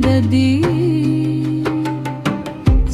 ददी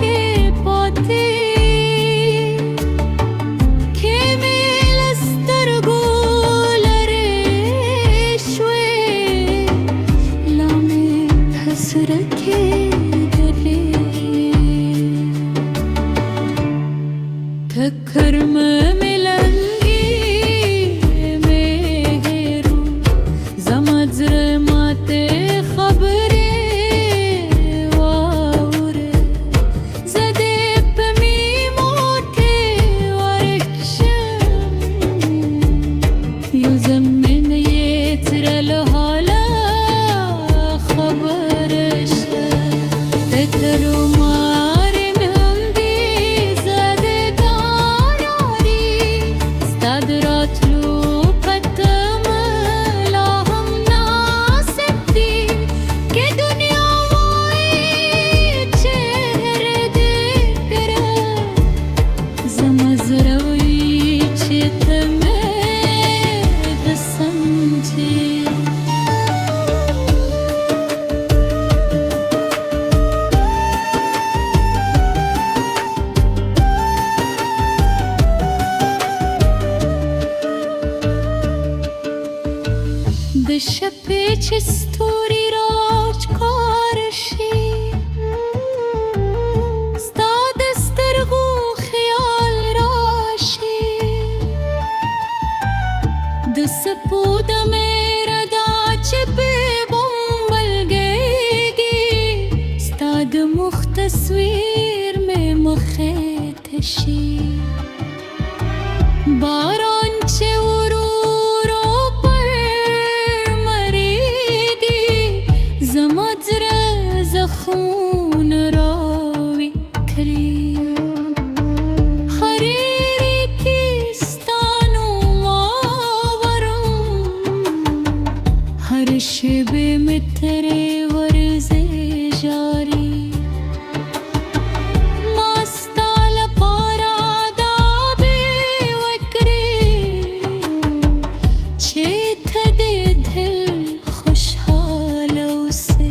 के पाते रखे गले ठक्कर में मिलंगी मैं घेरूं Dışapece sturi roč karši Stade strgu khayal raši Dsapuda mera dač pe bombal gayegi Stad mukh tasveer mein mukhaitashi Baran che खून रावी करी खरीरी किस्तानो मावरों हर शबे में तेरे वर्ज़े जारी मस्ताल पारादा बेवकरी चेत दे दिल खुशहाल उसे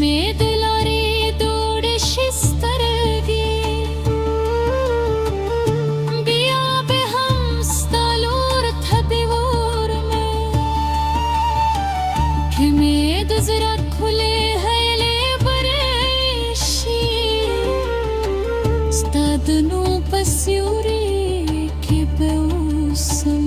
में दिलारे दौड़ शिस्तरगी बिया पे हम स्तालोर थदिवोर में कि में दुजरा खुले है ले बरेशी स्तादनु पस्यूरी की बेउसम